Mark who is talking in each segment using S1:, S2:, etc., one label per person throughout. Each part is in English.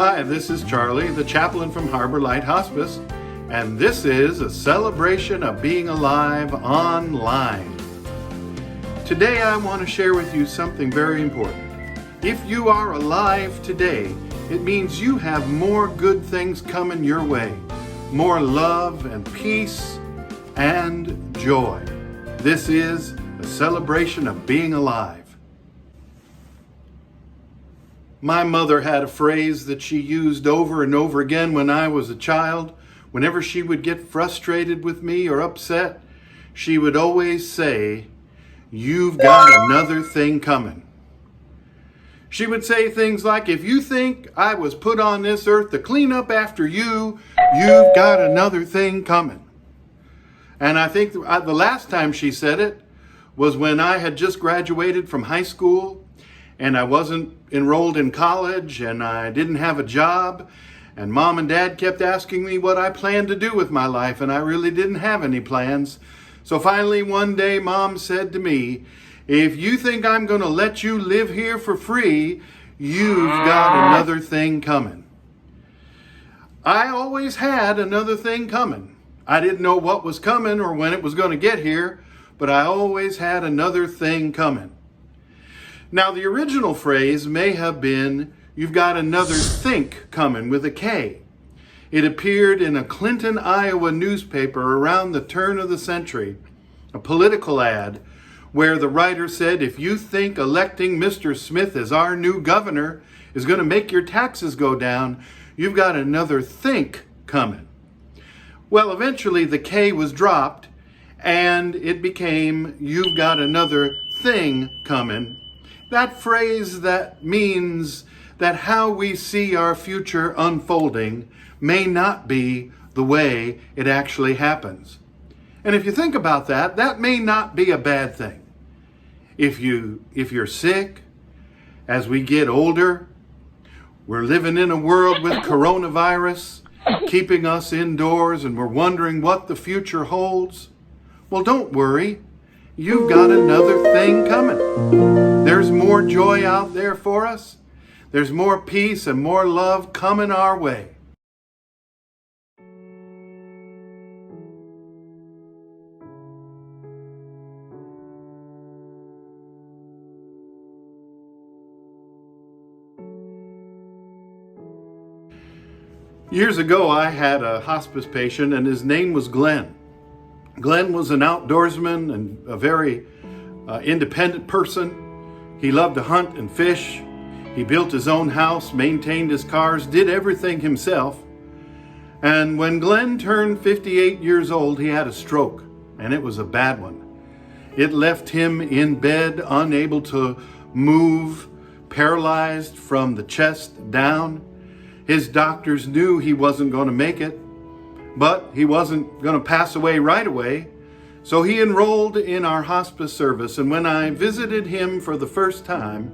S1: Hi, this is Charlie, the chaplain from Harbor Light Hospice, and this is a celebration of being alive online. Today I want to share with you something very important. If you are alive today, it means you have more good things coming your way, more love and peace and joy. This is a celebration of being alive. My mother had a phrase that she used over and over again when I was a child. Whenever she would get frustrated with me or upset, she would always say, "You've got another thing coming." She would say things like, "If you think I was put on this earth to clean up after you, you've got another thing coming." And I think the last time she said it was when I had just graduated from high school and I wasn't enrolled in college and I didn't have a job, and Mom and Dad kept asking me what I planned to do with my life, and I really didn't have any plans. So finally one day Mom said to me, "If you think I'm going to let you live here for free, you've got another thing coming." I always had another thing coming. I didn't know what was coming or when it was going to get here, but I always had another thing coming. Now, the original phrase may have been, "You've got another think coming," with a K. It appeared in a Clinton, Iowa newspaper around the turn of the century, a political ad where the writer said, "If you think electing Mr. Smith as our new governor is going to make your taxes go down, you've got another think coming." Well, eventually the K was dropped and it became, "You've got another thing coming." That phrase that means that how we see our future unfolding may not be the way it actually happens. And if you think about that, that may not be a bad thing. If you're sick, as we get older, we're living in a world with coronavirus keeping us indoors and we're wondering what the future holds. Well, don't worry. You've got another thing coming. There's more joy out there for us. There's more peace and more love coming our way. Years ago, I had a hospice patient and his name was Glenn. Glenn was an outdoorsman and a very independent person. He loved to hunt and fish. He built his own house, maintained his cars, did everything himself. And when Glenn turned 58 years old, he had a stroke, and it was a bad one. It left him in bed, unable to move, paralyzed from the chest down. His doctors knew he wasn't going to make it, but he wasn't going to pass away right away. So he enrolled in our hospice service, and when I visited him for the first time,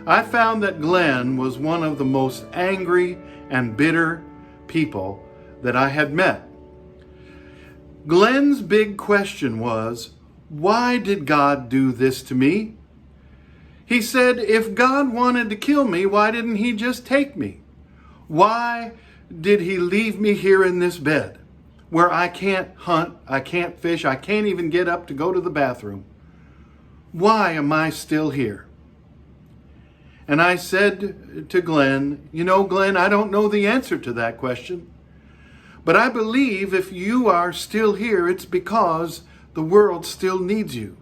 S1: I found that Glenn was one of the most angry and bitter people that I had met. Glenn's big question was, why did God do this to me? He said, if God wanted to kill me, why didn't he just take me? Why did he leave me here in this bed where I can't hunt, I can't fish, I can't even get up to go to the bathroom? Why am I still here? And I said to Glenn, "You know, Glenn, I don't know the answer to that question, but I believe if you are still here, it's because the world still needs you.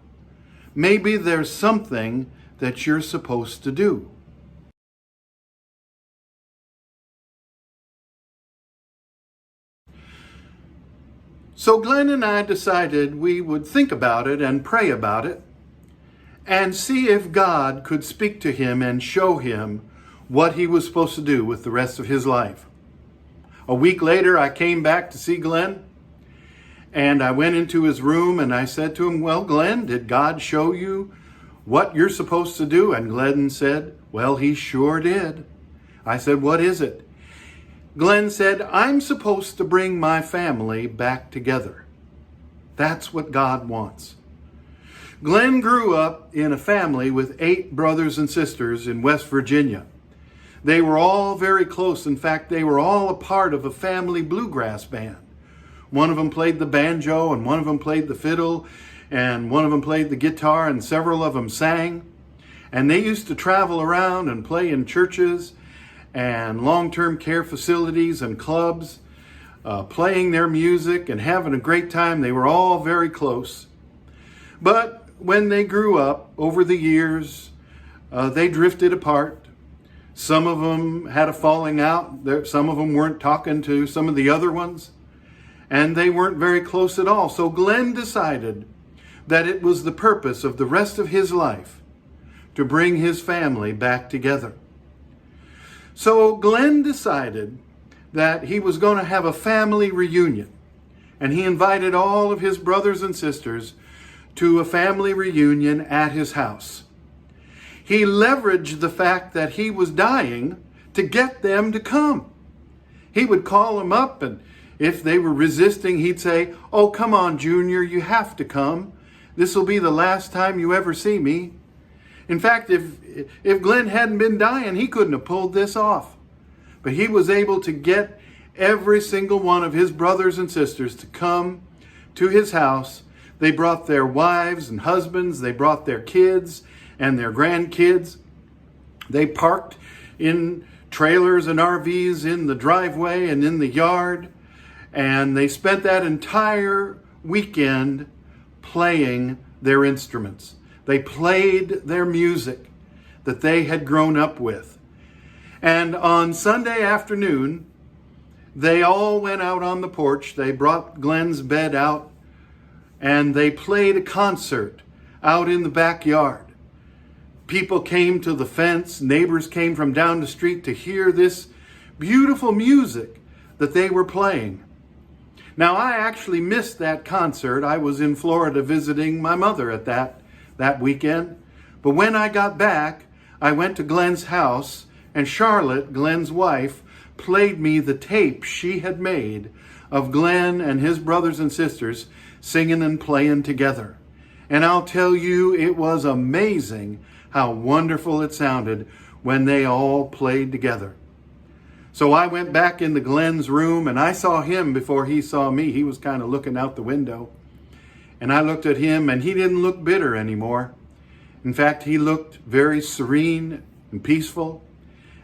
S1: Maybe there's something that you're supposed to do." So Glenn and I decided we would think about it and pray about it and see if God could speak to him and show him what he was supposed to do with the rest of his life. A week later, I came back to see Glenn, and I went into his room and I said to him, "Well, Glenn, did God show you what you're supposed to do?" And Glenn said, "Well, he sure did." I said, "What is it?" Glenn said, "I'm supposed to bring my family back together. That's what God wants." Glenn grew up in a family with 8 brothers and sisters in West Virginia. They were all very close. In fact, they were all a part of a family bluegrass band. One of them played the banjo, and one of them played the fiddle, and one of them played the guitar, and several of them sang. And they used to travel around and play in churches and long-term care facilities and clubs, playing their music and having a great time. They were all very close. But when they grew up over the years, they drifted apart. Some of them had a falling out. Some of them weren't talking to some of the other ones, and they weren't very close at all. So Glen decided that it was the purpose of the rest of his life to bring his family back together. So Glen decided that he was going to have a family reunion, and he invited all of his brothers and sisters to a family reunion at his house. He leveraged the fact that he was dying to get them to come. He would call them up, and if they were resisting, he'd say, "Oh, come on, Junior, you have to come. This will be the last time you ever see me." In fact, if Glen hadn't been dying, he couldn't have pulled this off. But he was able to get every single one of his brothers and sisters to come to his house. They brought their wives and husbands. They brought their kids and their grandkids. They parked in trailers and RVs in the driveway and in the yard. And they spent that entire weekend playing their instruments. They played their music that they had grown up with. And on Sunday afternoon, they all went out on the porch. They brought Glen's bed out, and they played a concert out in the backyard. People came to the fence. Neighbors came from down the street to hear this beautiful music that they were playing. Now, I actually missed that concert. I was in Florida visiting my mother at that weekend. But when I got back, I went to Glen's house, and Charlotte, Glen's wife, played me the tape she had made of Glen and his brothers and sisters singing and playing together. And I'll tell you, it was amazing how wonderful it sounded when they all played together. So I went back into Glen's room, and I saw him before he saw me. He was kind of looking out the window. And I looked at him, and he didn't look bitter anymore. In fact, he looked very serene and peaceful.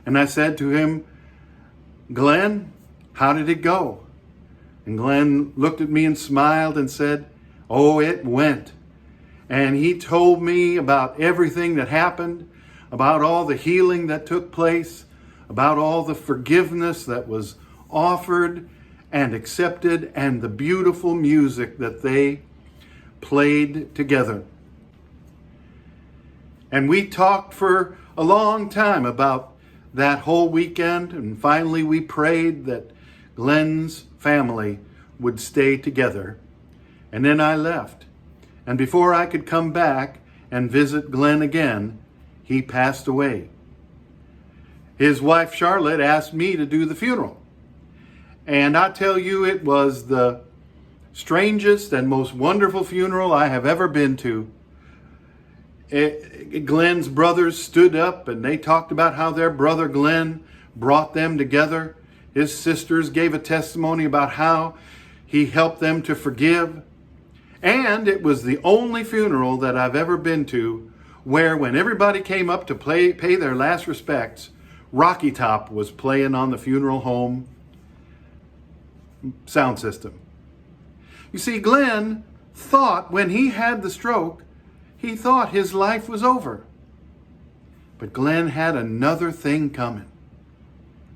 S1: And I said to him, "Glen, how did it go?" And Glen looked at me and smiled and said, "Oh, it went." And he told me about everything that happened, about all the healing that took place, about all the forgiveness that was offered and accepted, and the beautiful music that they played together. And we talked for a long time about that whole weekend, and finally we prayed that Glen's family would stay together. And then I left. And before I could come back and visit Glen again, he passed away. His wife Charlotte asked me to do the funeral. And I tell you, it was the strangest and most wonderful funeral I have ever been to. Glen's brothers stood up and they talked about how their brother Glen brought them together. His sisters gave a testimony about how he helped them to forgive. And it was the only funeral that I've ever been to where when everybody came up to pay their last respects, Rocky Top was playing on the funeral home sound system. You see, Glen thought when he had the stroke, he thought his life was over. But Glen had another thing coming.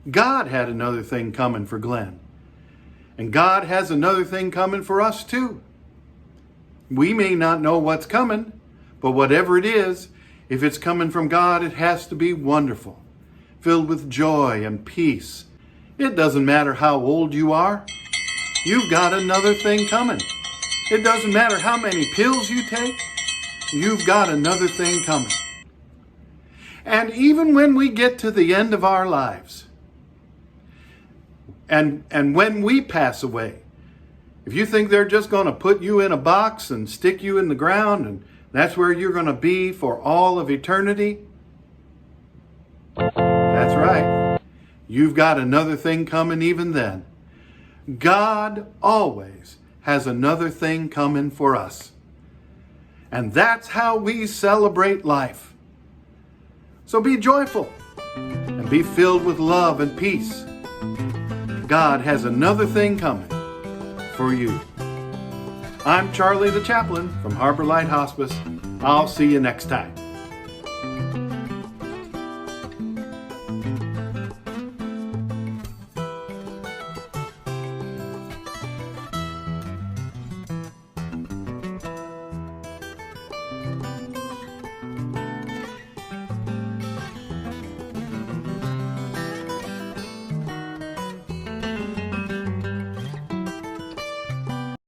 S1: God had another thing coming for Glen. And God has another thing coming for us too. We may not know what's coming, but whatever it is, if it's coming from God, it has to be wonderful, filled with joy and peace. It doesn't matter how old you are. You've got another thing coming. It doesn't matter how many pills you take. You've got another thing coming. And even when we get to the end of our lives, and when we pass away, if you think they're just going to put you in a box and stick you in the ground and that's where you're going to be for all of eternity, that's right. you've got another thing coming even then. God always has another thing coming for us. And that's how we celebrate life. So be joyful and be filled with love and peace. God has another thing coming for you. I'm Charlie the Chaplain from Harbor Light Hospice. I'll see you next time.